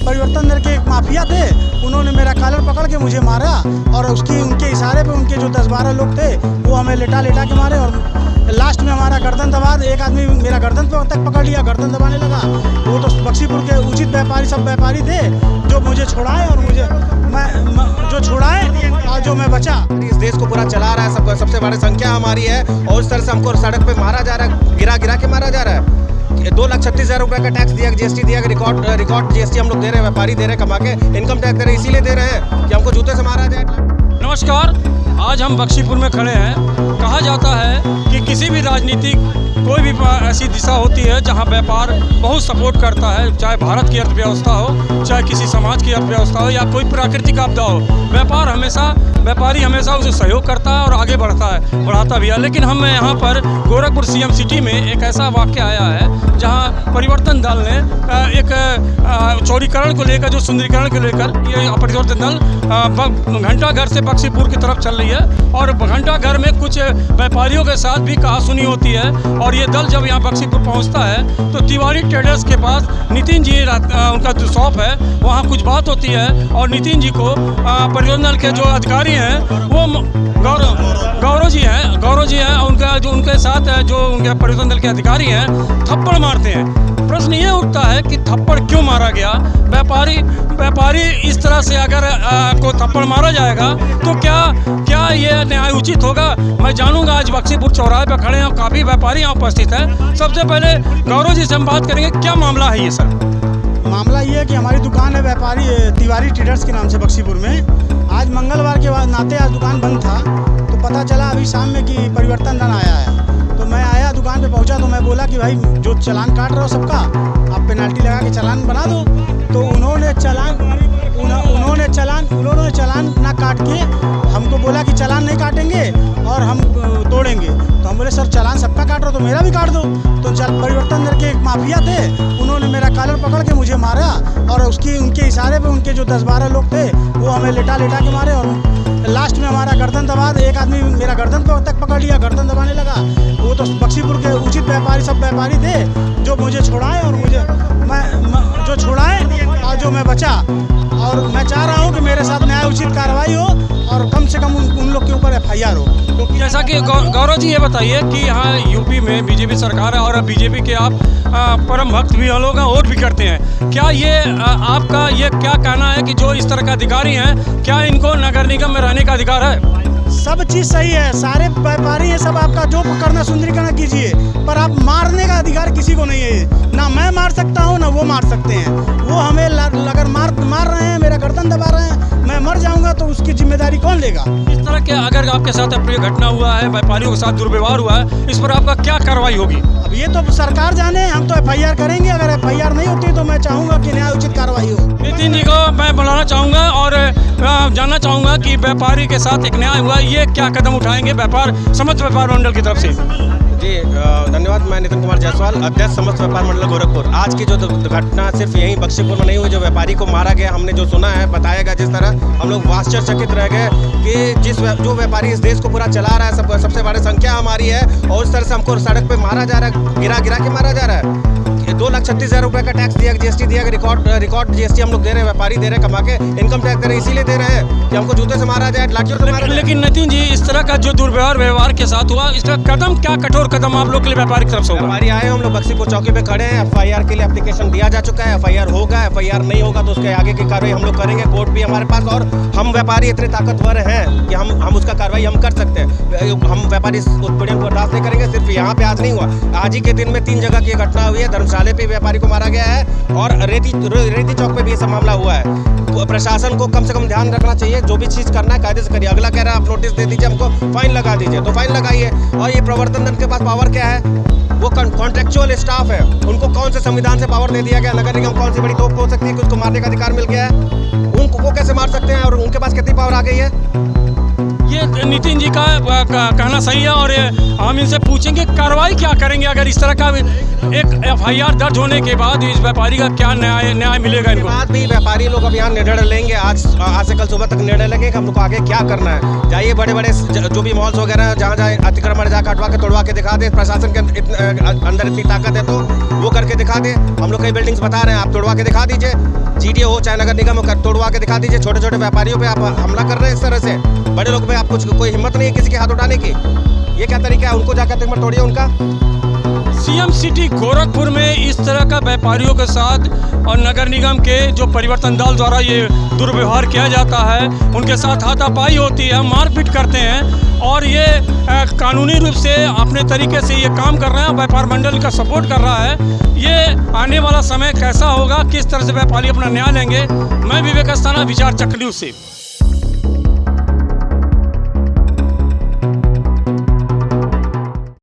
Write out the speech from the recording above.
परिवर्तन नगर के एक माफिया थे, उन्होंने मेरा कॉलर पकड़ के मुझे मारा और उनके इशारे पे उनके जो 10-12 लोग थे वो हमें लेटा के मारे और लास्ट में हमारा गर्दन दबा, एक आदमी मेरा गर्दन तक पकड़ लिया, गर्दन दबाने लगा। वो तो बक्सीपुर के उचित व्यापारी, सब व्यापारी थे जो मुझे छुड़ाए और जो छुड़ाए और जो मैं बचा। इस देश को पूरा चला रहा है, सबसे बड़ी संख्या हमारी है और उस तरह से हमको सड़क पे मारा जा रहा है, गिरा के मारा जा रहा है। 2,36,000 रुपये का टैक्स दिया, जीएसटी दिया, रिकॉर्ड जीएसटी हम लोग दे रहे हैं, व्यापारी दे रहे हैं, कमा के इनकम टैक्स दे रहे हैं, इसीलिए दे रहे हैं कि हमको जूते से मारा जाए। नमस्कार, आज हम बक्सीपुर में खड़े हैं। कहा जाता है कि किसी भी राजनीतिक कोई भी ऐसी दिशा होती है जहां व्यापार बहुत सपोर्ट करता है, चाहे भारत की अर्थव्यवस्था हो, चाहे किसी समाज की अर्थव्यवस्था हो या कोई प्राकृतिक आपदा हो, व्यापारी हमेशा उसे सहयोग करता है और आगे बढ़ाता भी है। लेकिन हम यहाँ पर गोरखपुर सीएम सिटी में एक ऐसा वाक्य आया है जहाँ परिवर्तन दल ने एक चौड़ीकरण को लेकर, जो सुंदरीकरण को लेकर ये परिवर्तन दल घंटाघर से बक्सीपुर की तरफ चल रही है और घंटाघर में कुछ व्यापारियों के साथ भी कहासुनी होती है। और ये दल जब यहाँ बक्सीपुर पहुँचता है तो तिवारी ट्रेडर्स के पास नितिन जी उनका जो शॉप है वहाँ कुछ बात होती है और नितिन जी को परिवर्तन दल के जो अधिकारी हैं वो गौरव जी हैं उनके साथ जो उनके परिवर्तन दल के अधिकारी हैं थप्पड़ मारते हैं। प्रश्न ये उठता है कि थप्पड़ क्यों मारा गया? व्यापारी इस तरह से अगर को थप्पड़ मारा जाएगा तो क्या ये न्याय उचित होगा? मैं जानूंगा। आज बक्सीपुर चौराहे पर खड़े हैं, काफ़ी व्यापारी यहाँ उपस्थित हैं। सबसे पहले गौरव जी से हम बात करेंगे, क्या मामला है ये सर? मामला ये है कि हमारी दुकान है व्यापारी तिवारी ट्रेडर्स के नाम से बक्सीपुर में। आज मंगलवार के बाद नाते आज दुकान बंद था तो पता चला अभी शाम में कि परिवर्तन दल आया है। तो मैं आया, दुकान पे पहुंचा तो मैं बोला कि भाई जो चालान काट रहे हो सबका आप पेनल्टी लगा के चालान बना दो। तो उन्होंने चालान ना काट के हमको बोला कि चालान नहीं काटेंगे और हम तोड़ेंगे। तो हम बोले सर चालान सबका काट रहे हो तो मेरा भी काट दो। तो परिवर्तन नगर के एक माफिया थे, उन्होंने मेरा कॉलर पकड़ के मुझे मारा और उनके इशारे पे उनके जो 10-12 लोग थे वो हमें लेटा के मारे और लास्ट में हमारा गर्दन दबा, एक आदमी मेरा गर्दन तक पकड़ लिया, गर्दन दबाने लगा। वो तो बक्सीपुर के उचित व्यापारी, सब व्यापारी थे जो मुझे छुड़ाए और जो छुड़ाए और जो मैं बचा। और मैं चाह रहा हूँ कि मेरे साथ न्याय उचित कार्रवाई हो और कम से कम उन लोग के ऊपर FIR हो। तो जैसा कि गौरव जी ये बताइए कि यहाँ यूपी में बीजेपी सरकार है और बीजेपी के आप परम भक्त भी लोग हैं और भी करते हैं। क्या ये आपका ये क्या कहना है कि जो इस तरह के अधिकारी हैं, क्या इनको नगर निगम में रहने का अधिकार है? सब चीज़ सही है, सारे व्यापारी हैं, सब आपका जो करना सुंदरीकरण कीजिए, पर आप मारने का अधिकार किसी को नहीं है। ना मैं मार सकता हूँ ना वो मार सकते हैं। वो हमें अगर मार रहे हैं, मेरा गर्दन दबा रहे हैं, मैं मर जाऊंगा तो उसकी जिम्मेदारी कौन लेगा? इस तरह के अगर आपके साथ अप्रिय घटना हुआ है, व्यापारियों के साथ दुर्व्यवहार हुआ है, इस पर आपका क्या कार्रवाई होगी? अब ये तो सरकार जाने, हम तो FIR करेंगे। अगर FIR नहीं होती तो मैं चाहूँगा कि न्याय उचित कार्रवाई हो। नितिन जी को मैं बुलाना चाहूँगा और जानना चाहूँगा कि व्यापारी के साथ एक न्याय हुआ, ये क्या कदम उठाएंगे समस्त व्यापार मंडल की तरफ से? जी धन्यवाद। मैं नितिन कुमार जायसवाल, अध्यक्ष समस्त व्यापार मंडल गोरखपुर। आज की जो घटना सिर्फ यहीं बक्सीपुर में नहीं हुई, जो व्यापारी को मारा गया, हमने जो सुना है, बताया गया जिस तरह, हम लोग आश्चर्यचकित रह गए कि जो व्यापारी इस देश को पूरा चला रहा है, सबसे बड़ी संख्या हमारी है और उस तरह से हमको सड़क पे मारा जा रहा है, गिरा के मारा जा रहा है। 2,36,000 रुपये का टैक्स दिया, जीएसटी दिया, रिकॉर्ड जीएसटी हम लोग दे रहे हैं, व्यापारी दे रहे हैं, कमा के इनकम टैक्स दे रहे हैं, इसीलिए दे रहे हैं कि हमको जूते से मारा जाए, लाठियों से मारा जाए। लेकिन नितिन जी, इस तरह का जो व्यवहार के साथ हुआ, इसका कदम क्या कठोर कदम आप लोग के लिए व्यापारी की तरफ से होगा? व्यापारी आए, हम लोग बक्सीपुर चौकी पे खड़े हैं, FIR के लिए एप्लीकेशन दिया जा चुका है। FIR होगा, FIR नहीं होगा तो उसके आगे की कार्रवाई हम लोग करेंगे। कोर्ट भी हमारे पास और हम व्यापारी इतने ताकतवर हैं कि हम उसका कार्रवाई हम कर सकते हैं। हम व्यापारी उत्पीड़न को बर्दाश्त नहीं करेंगे। सिर्फ यहाँ पे आज नहीं हुआ, आज ही के दिन में 3 जगह की घटना हुई है। धर्मशाला पे व्यापारी को मारा गया है और रेती चौक पे भी ये सब मामला हुआ है। प्रशासन को कम से कम ध्यान रखना चाहिए, जो भी चीज़ करना है कायदे से करिए। अगला कह रहा है आप नोटिस दे दीजिए, हमको फाइन लगा दीजिए, तो फाइन लगाइए। और ये प्रवर्तन दल के पास पावर क्या है? वो कॉन्ट्रेक्चुअल स्टाफ है, उनको कौन से संविधान से पावर दे दिया गया? नगर निगम कौन सी बड़ी तोप हो सकती है कि उसको मारने का अधिकार मिल गया है? उनको कैसे मार सकते हैं और उनके पास कितनी पावर आ गई है? ये नितिन जी का कहना सही है और हम इनसे पूछेंगे कार्रवाई क्या करेंगे अगर इस तरह का एक FIR दर्ज होने के बाद इस व्यापारी का क्या न्याय मिलेगा इनको? बाद भी व्यापारी लोग अब यहाँ निर्णय लेंगे, आज से कल सुबह तक निर्णय लेंगे कि हम लोग को आगे क्या करना है। जाइए बड़े जो भी मॉल्स वगैरह जहाँ अतिक्रमण जाकर हटवा के तोड़वा के दिखा दे, प्रशासन के अंदर इतनी ताकत है तो वो करके दिखा दे। हम लोग कई बिल्डिंग्स बता रहे हैं, आप तोड़वा के दिखा दीजिए। जीडीए हो चाहे नगर निगम हो, तोड़वा के दिखा दीजिए। छोटे छोटे व्यापारियों पे आप हमला कर रहे हैं इस तरह से, बड़े लोग पे आप कुछ कोई हिम्मत नहीं है किसी के हाथ उठाने की। ये क्या तरीका है? उनको जाकर तक मत तोड़िए उनका। सीएम सिटी गोरखपुर में इस तरह का व्यापारियों के साथ और नगर निगम के जो परिवर्तन दल द्वारा ये दुर्व्यवहार किया जाता है, उनके साथ हाथापाई होती है, मारपीट करते हैं और ये कानूनी रूप से अपने तरीके से ये काम कर रहे हैं। व्यापार मंडल का सपोर्ट कर रहा है। ये आने वाला समय कैसा होगा, किस तरह से व्यापारी अपना न्याय लेंगे। मैं विवेक अस्थाना, विचार चक न्यूज़ से।